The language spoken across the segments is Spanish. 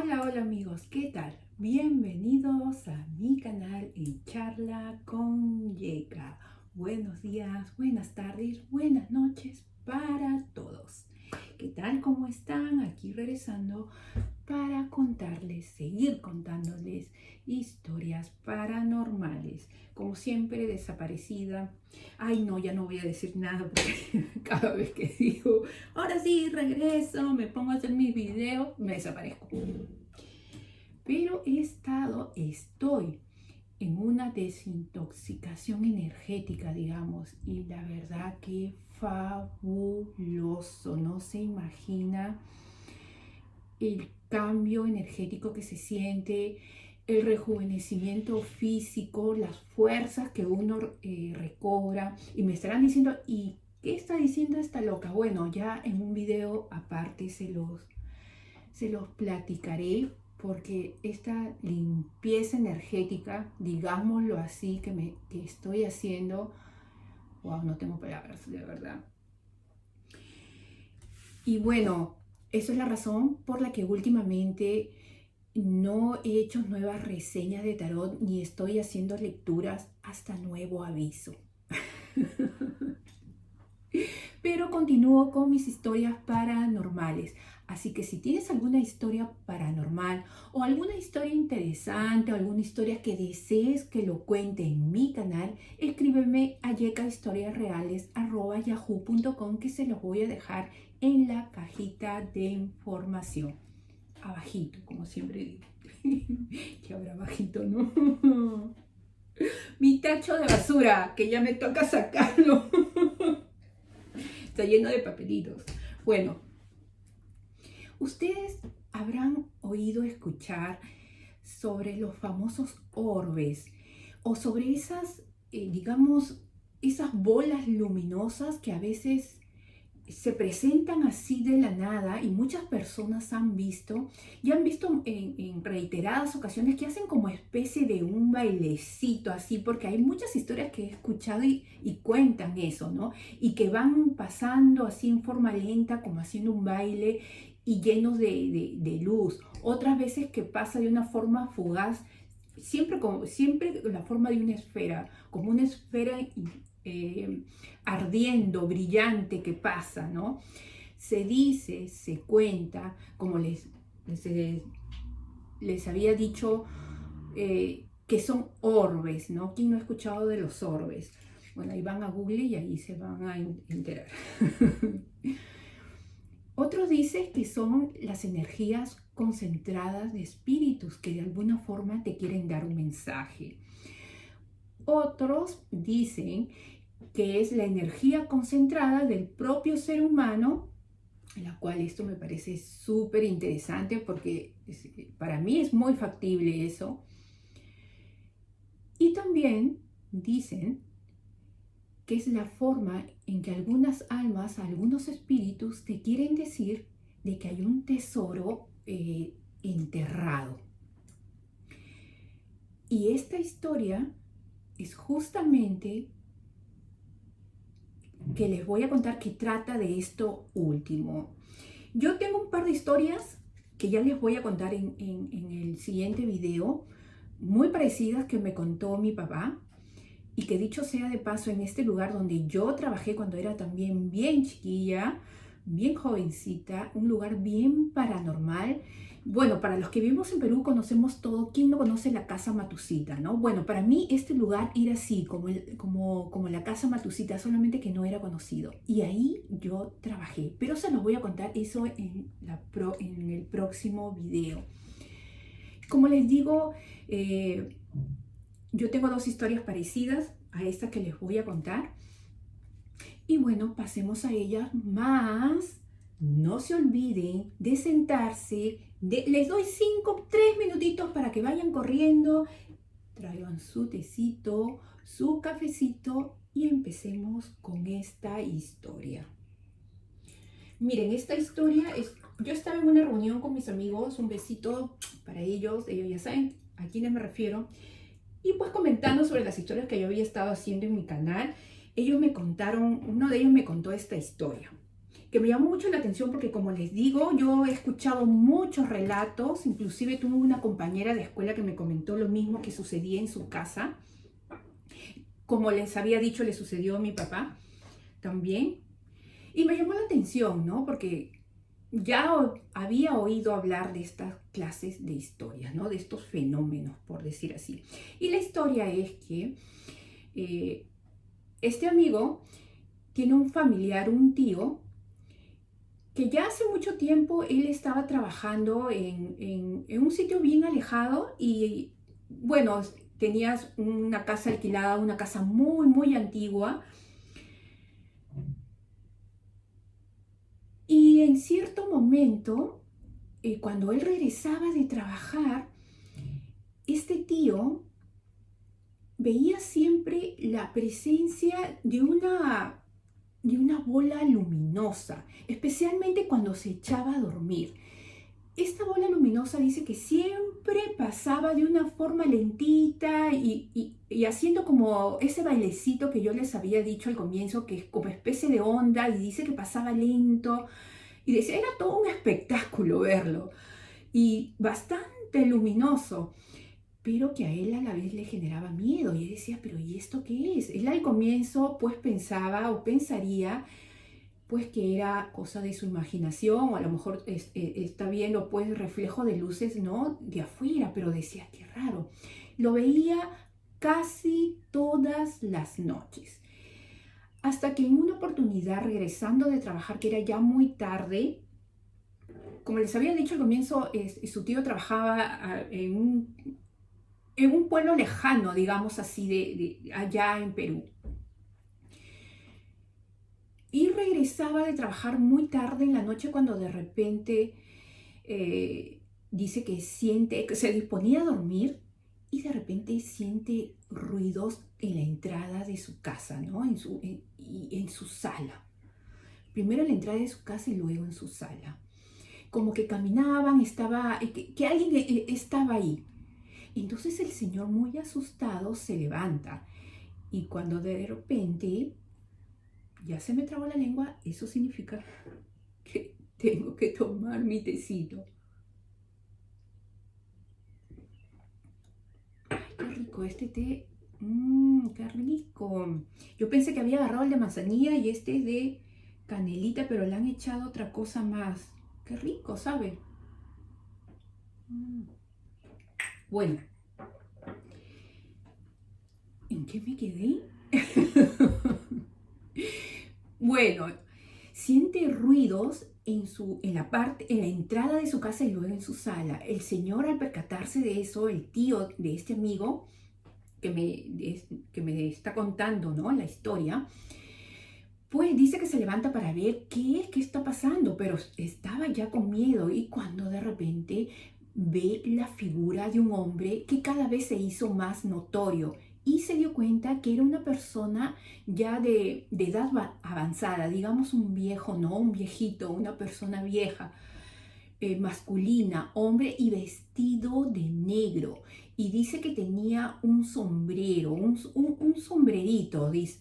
Hola, hola amigos, ¿qué tal? Bienvenidos a mi canal en Charla con Yeka. Buenos días, buenas tardes, buenas noches para todos. ¿Qué tal? ¿Cómo están? Aquí regresando para contarles, seguir contándoles historias paranormales. Como siempre, desaparecida. Ay, no, ya no voy a decir nada porque cada vez que digo, ahora sí, regreso, me pongo a hacer mis videos, me desaparezco. Pero estoy en una desintoxicación energética, digamos, y la verdad que fabuloso, no se imagina el cambio energético que se siente, el rejuvenecimiento físico, las fuerzas que uno recobra. Y me estarán diciendo, ¿y qué está diciendo esta loca? Bueno, ya en un video aparte se los platicaré, porque esta limpieza energética, digámoslo así, que estoy haciendo, wow, no tengo palabras, de verdad. Y bueno, eso es la razón por la que últimamente no he hecho nuevas reseñas de tarot ni estoy haciendo lecturas hasta nuevo aviso. Pero continúo con mis historias paranormales. Así que si tienes alguna historia paranormal o alguna historia interesante o alguna historia que desees que lo cuente en mi canal, escríbeme a yekahistoriasreales@yahoo.com, que se los voy a dejar en la cajita de información. Abajito, como siempre digo. Que habrá abajito, ¿no? Mi tacho de basura, que ya me toca sacarlo. Está lleno de papelitos. Bueno, ustedes habrán oído escuchar sobre los famosos orbes o sobre esas, digamos, esas bolas luminosas que a veces se presentan así de la nada, y muchas personas han visto y han visto en reiteradas ocasiones que hacen como especie de un bailecito así, porque hay muchas historias que he escuchado y cuentan eso, ¿no? Y que van pasando así en forma lenta, como haciendo un baile y llenos de luz. Otras veces que pasa de una forma fugaz, siempre la forma de una esfera, como una esfera ardiendo, brillante, que pasa, ¿no? Se dice, se cuenta, como les había dicho, que son orbes, ¿no? ¿Quién no ha escuchado de los orbes? Bueno, ahí van a Google y ahí se van a enterar. Otros dicen que son las energías concentradas de espíritus que de alguna forma te quieren dar un mensaje. Otros dicen que es la energía concentrada del propio ser humano, la cual esto me parece súper interesante porque para mí es muy factible eso. Y también dicen que es la forma en que algunas almas, algunos espíritus te quieren decir de que hay un tesoro enterrado. Y esta historia es justamente que les voy a contar, que trata de esto último. Yo tengo un par de historias que ya les voy a contar en el siguiente video, muy parecidas, que me contó mi papá, y que dicho sea de paso, en este lugar donde yo trabajé cuando era también bien chiquilla, bien jovencita, un lugar bien paranormal. Bueno, para los que vivimos en Perú conocemos todo. ¿Quién no conoce la Casa Matusita, no? Bueno, para mí este lugar era así, como la Casa Matusita, solamente que no era conocido. Y ahí yo trabajé. Pero se los voy a contar eso en el próximo video. Como les digo, yo tengo dos historias parecidas a esta que les voy a contar. Y bueno, pasemos a ellas, más no se olviden de sentarse. Les doy 3 minutitos para que vayan corriendo, traigan su tecito, su cafecito y empecemos con esta historia. Miren, esta historia es... Yo estaba en una reunión con mis amigos, un besito para ellos ya saben a quiénes me refiero. Y pues comentando sobre las historias que yo había estado haciendo en mi canal, ellos me contaron, uno de ellos me contó esta historia, que me llamó mucho la atención porque, como les digo, yo he escuchado muchos relatos, inclusive tuve una compañera de escuela que me comentó lo mismo que sucedía en su casa. Como les había dicho, le sucedió a mi papá también. Y me llamó la atención, ¿no? Porque ya había oído hablar de estas clases de historias, ¿no? De estos fenómenos, por decir así. Y la historia es que este amigo tiene un familiar, un tío, que ya hace mucho tiempo él estaba trabajando en un sitio bien alejado y, bueno, tenías una casa alquilada, una casa muy, muy antigua. Y en cierto momento, cuando él regresaba de trabajar, este tío veía siempre la presencia de una bola luminosa, especialmente cuando se echaba a dormir. Esta bola luminosa dice que siempre pasaba de una forma lentita y haciendo como ese bailecito que yo les había dicho al comienzo, que es como especie de onda, y dice que pasaba lento. Y decía, era todo un espectáculo verlo y bastante luminoso, pero que a él a la vez le generaba miedo. Y él decía, pero ¿y esto qué es? Él al comienzo pues pensaba o pensaría pues que era cosa de su imaginación, o a lo mejor está viendo pues reflejo de luces, ¿no? De afuera, pero decía, qué raro. Lo veía casi todas las noches. Hasta que en una oportunidad, regresando de trabajar, que era ya muy tarde, como les había dicho al comienzo, su tío trabajaba en un pueblo lejano, digamos así, de allá en Perú. Y regresaba de trabajar muy tarde en la noche cuando de repente dice que siente, que se disponía a dormir y de repente siente ruidos en la entrada de su casa, ¿no? En su sala. Primero en la entrada de su casa y luego en su sala. Como que caminaban, que alguien estaba ahí. Entonces el señor, muy asustado, se levanta y cuando de repente ya se me trabó la lengua, eso significa que tengo que tomar mi tecito. Ay, qué rico este té. Qué rico. Yo pensé que había agarrado el de manzanilla y este es de canelita, pero le han echado otra cosa más. Qué rico, ¿sabe? Bueno, ¿en qué me quedé? Bueno, siente ruidos en la entrada de su casa y luego en su sala. El señor, al percatarse de eso, el tío de este amigo que me está contando, ¿no?, la historia, pues dice que se levanta para ver qué está pasando, pero estaba ya con miedo y cuando de repente ve la figura de un hombre que cada vez se hizo más notorio y se dio cuenta que era una persona ya de edad avanzada, digamos un viejo, no un viejito, una persona vieja, masculina, hombre y vestido de negro. Y dice que tenía un sombrero, un sombrerito, dice,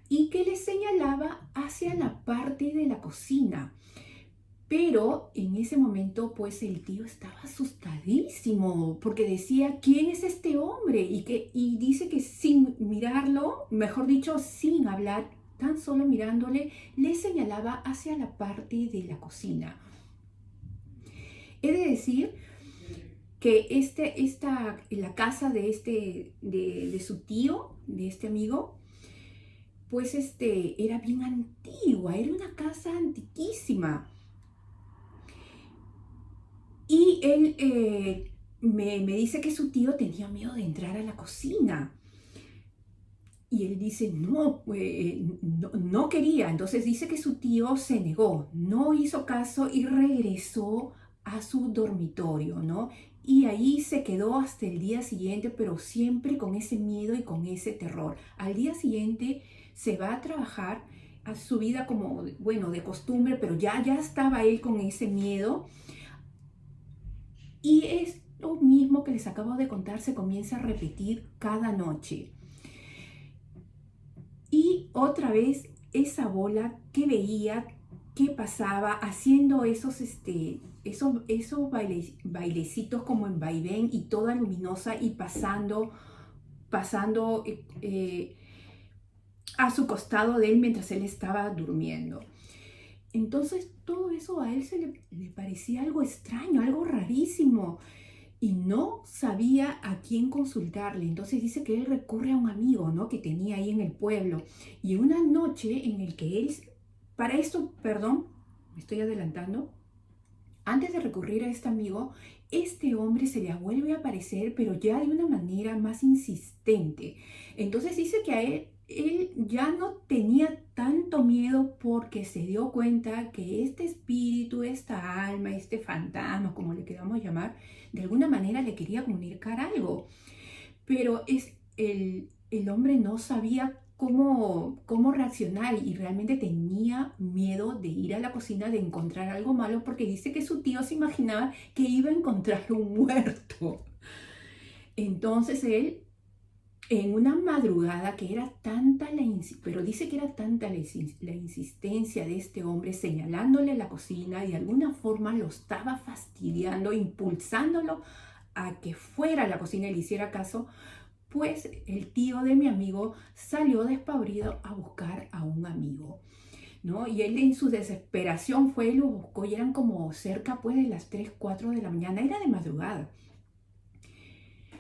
y que le señalaba hacia la parte de la cocina. Pero en ese momento, pues el tío estaba asustadísimo porque decía, ¿quién es este hombre? Y dice que sin mirarlo, mejor dicho, sin hablar, tan solo mirándole, le señalaba hacia la parte de la cocina. He de decir que la casa de su tío, de este amigo, pues era bien antigua, era una casa antiquísima. Y él me dice que su tío tenía miedo de entrar a la cocina. Y él dice, no, no quería. Entonces dice que su tío se negó, no hizo caso y regresó a su dormitorio, ¿no? Y ahí se quedó hasta el día siguiente, pero siempre con ese miedo y con ese terror. Al día siguiente se va a trabajar, a su vida como, bueno, de costumbre, pero ya estaba él con ese miedo. Y esto mismo que les acabo de contar se comienza a repetir cada noche. Y otra vez esa bola que veía qué pasaba haciendo esos bailecitos como en vaivén y toda luminosa y pasando a su costado de él mientras él estaba durmiendo. Entonces todo eso a él le parecía algo extraño, algo rarísimo y no sabía a quién consultarle. Entonces dice que él recurre a un amigo, ¿no?, que tenía ahí en el pueblo. Y una noche en el que él, para esto, perdón, me estoy adelantando, antes de recurrir a este amigo, este hombre se le vuelve a aparecer, pero ya de una manera más insistente. Entonces dice que a él ya no tenía tanto miedo porque se dio cuenta que este espíritu, esta alma, este fantasma, como le queramos llamar, de alguna manera le quería comunicar algo. Pero el hombre no sabía cómo reaccionar y realmente tenía miedo de ir a la cocina, de encontrar algo malo, porque dice que su tío se imaginaba que iba a encontrar un muerto. Entonces él, en una madrugada que era tanta pero dice que era tanta la insistencia de este hombre señalándole la cocina, y de alguna forma lo estaba fastidiando, impulsándolo a que fuera a la cocina y le hiciera caso, pues el tío de mi amigo salió despavorido a buscar a un amigo, ¿no? Y él en su desesperación fue y lo buscó, y eran como cerca pues de las 3, 4 de la mañana, era de madrugada.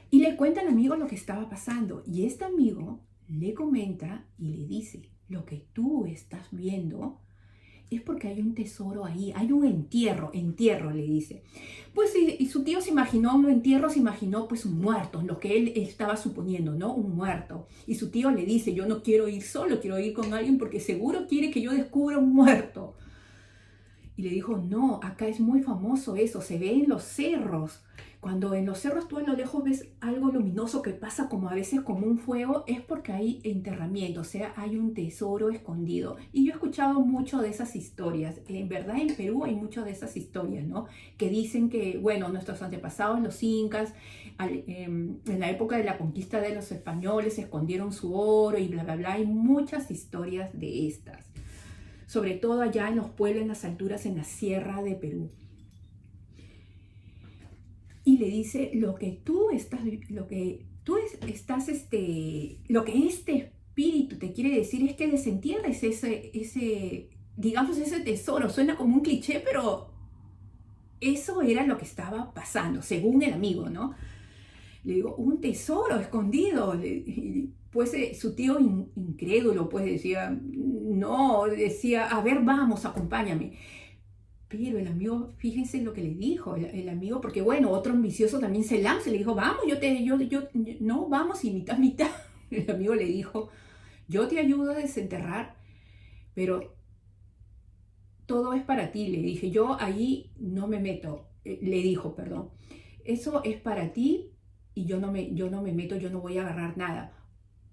Y le cuenta al amigo lo que estaba pasando, y este amigo le comenta y le dice: lo que tú estás viendo es porque hay un tesoro ahí, hay un entierro, le dice. Pues y su tío se imaginó un entierro, se imaginó pues un muerto, lo que él estaba suponiendo, ¿no? Un muerto. Y su tío le dice: yo no quiero ir solo, quiero ir con alguien porque seguro quiere que yo descubra un muerto. Y le dijo: no, acá es muy famoso eso, se ve en los cerros. Cuando en los cerros tú a lo lejos ves algo luminoso que pasa como a veces como un fuego, es porque hay enterramiento, o sea, hay un tesoro escondido. Y yo he escuchado mucho de esas historias. En verdad en Perú hay mucho de esas historias, ¿no? Que dicen que, bueno, nuestros antepasados, los incas, en la época de la conquista de los españoles, escondieron su oro y bla, bla, bla. Hay muchas historias de estas, sobre todo allá en los pueblos, en las alturas, en la sierra de Perú. Y le dice: lo que este espíritu te quiere decir es que desentierres digamos, ese tesoro. Suena como un cliché, pero eso era lo que estaba pasando, según el amigo, ¿no? Le digo: un tesoro escondido. Pues su tío incrédulo, pues decía: no, decía, a ver, vamos, acompáñame. Pero el amigo, fíjense lo que le dijo el amigo, porque bueno, otro ambicioso también se lanza y le dijo: vamos, no, vamos, y mitad, mitad. El amigo le dijo: yo te ayudo a desenterrar, pero todo es para ti. Le dije: yo allí no me meto. Le dijo, perdón, eso es para ti y yo no me meto, yo no voy a agarrar nada.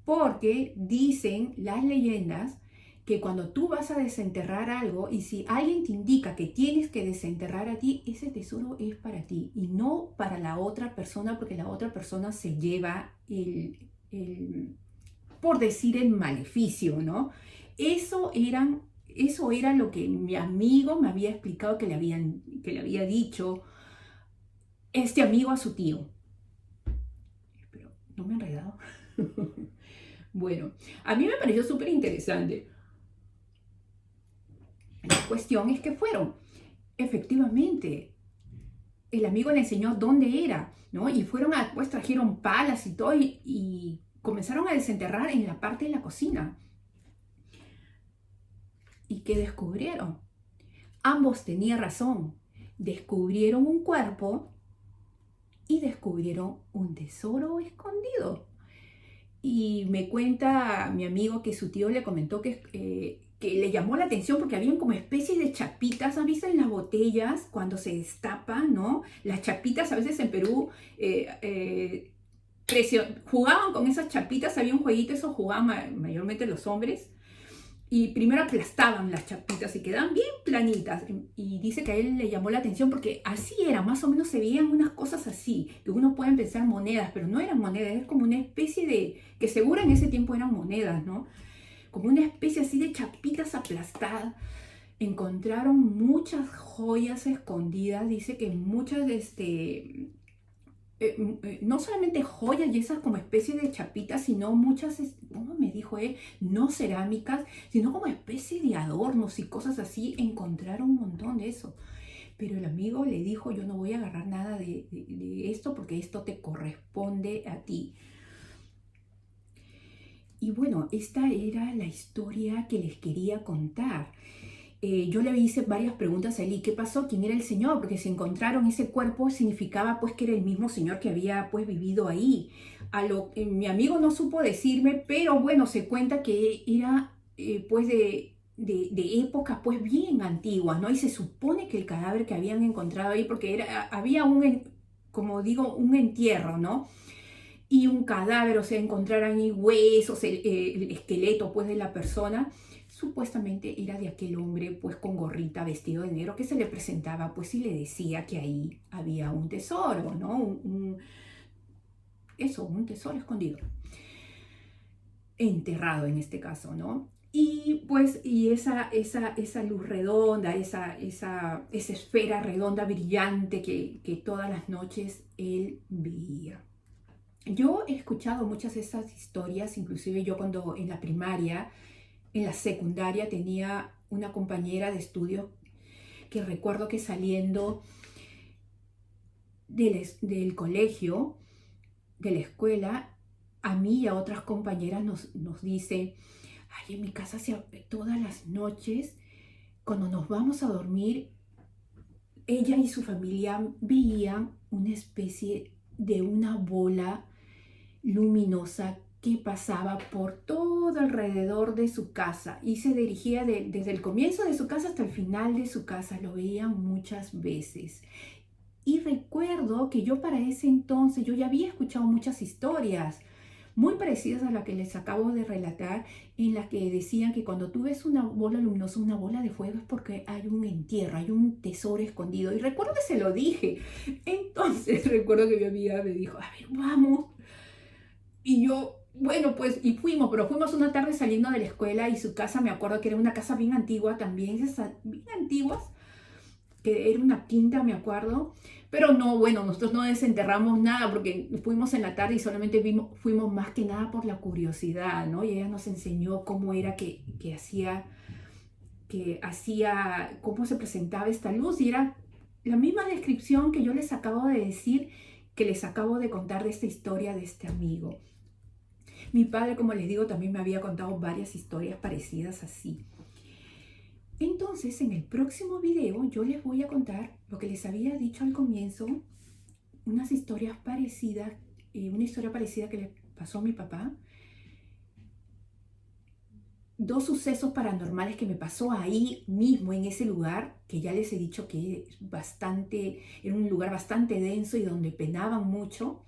Porque dicen las leyendas que cuando tú vas a desenterrar algo y si alguien te indica que tienes que desenterrar a ti, ese tesoro es para ti y no para la otra persona, porque la otra persona se lleva por decir, el maleficio, ¿no? Eso era lo que mi amigo me había explicado, que le había dicho este amigo a su tío. Pero no me he enredado. Bueno, a mí me pareció súper interesante. La cuestión es que fueron, efectivamente, el amigo le enseñó dónde era, ¿no? Y pues trajeron palas y todo y comenzaron a desenterrar en la parte de la cocina. ¿Y qué descubrieron? Ambos tenían razón. Descubrieron un cuerpo y descubrieron un tesoro escondido. Y me cuenta mi amigo que su tío le comentó que le llamó la atención porque habían como especies de chapitas. ¿Has visto en las botellas cuando se destapan, no? Las chapitas a veces en Perú jugaban con esas chapitas. Había un jueguito, eso jugaban mayormente los hombres. Y primero aplastaban las chapitas y quedaban bien planitas. Y dice que a él le llamó la atención porque así era, más o menos se veían unas cosas así, que uno puede pensar monedas, pero no eran monedas, es como una especie que seguro en ese tiempo eran monedas, ¿no? Como una especie así de chapitas aplastadas. encontraron muchas joyas escondidas. Dice que muchas no solamente joyas y esas como especie de chapitas, sino muchas, ¿cómo me dijo él? No cerámicas, sino como especie de adornos y cosas así. Encontraron un montón de eso. Pero el amigo le dijo, yo no voy a agarrar nada de esto porque esto te corresponde a ti. Y bueno, esta era la historia que les quería contar. Yo le hice varias preguntas a él, ¿y qué pasó? ¿Quién era el señor? Porque si encontraron ese cuerpo significaba pues que era el mismo señor que había pues vivido ahí. A lo que mi amigo no supo decirme, pero bueno, se cuenta que era pues de épocas pues bien antiguas, ¿no? Y se supone que el cadáver que habían encontrado ahí, porque había como digo, un entierro, ¿no? Y un cadáver, o sea, encontraran ahí huesos, el esqueleto pues de la persona, supuestamente era de aquel hombre pues con gorrita, vestido de negro, que se le presentaba pues y le decía que ahí había un tesoro, ¿no? Un tesoro escondido, enterrado en este caso, ¿no? Y pues, y esa luz redonda, esa esfera redonda brillante que todas las noches él veía. Yo he escuchado muchas de esas historias, inclusive yo cuando en la primaria, en la secundaria tenía una compañera de estudio que recuerdo que saliendo del colegio, de la escuela, a mí y a otras compañeras nos dice, ay, en mi casa todas las noches, cuando nos vamos a dormir, ella y su familia veían una especie de una bola luminosa que pasaba por todo alrededor de su casa y se dirigía desde el comienzo de su casa hasta el final de su casa. Lo veían muchas veces. Y recuerdo que yo para ese entonces, yo ya había escuchado muchas historias muy parecidas a la que les acabo de relatar, en las que decían que cuando tú ves una bola luminosa, una bola de fuego, es porque hay un entierro, hay un tesoro escondido. Y recuerdo que se lo dije. Entonces recuerdo que mi amiga me dijo, a ver, vamos. Y yo, bueno, pues, y fuimos, pero fuimos una tarde saliendo de la escuela y su casa, me acuerdo que era una casa bien antigua también, esas bien antiguas, que era una quinta, me acuerdo. Pero no, bueno, nosotros no desenterramos nada porque fuimos en la tarde y solamente fuimos más que nada por la curiosidad, ¿no? Y ella nos enseñó cómo era cómo se presentaba esta luz. Y era la misma descripción que yo les acabo de decir, que les acabo de contar de esta historia de este amigo. Mi padre, como les digo, también me había contado varias historias parecidas así. Entonces, en el próximo video yo les voy a contar lo que les había dicho al comienzo, una historia parecida que le pasó a mi papá, dos sucesos paranormales que me pasó ahí mismo, en ese lugar, que ya les he dicho que era un lugar bastante denso y donde penaban mucho.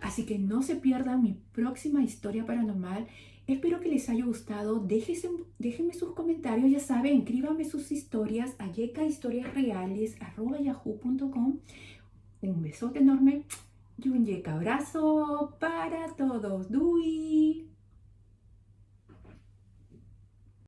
Así que no se pierdan mi próxima historia paranormal. Espero que les haya gustado. Déjenme sus comentarios. Ya saben, escríbanme sus historias a yekahistoriasreales@yahoo.com. Un besote enorme y un yeka abrazo para todos. ¡Dui!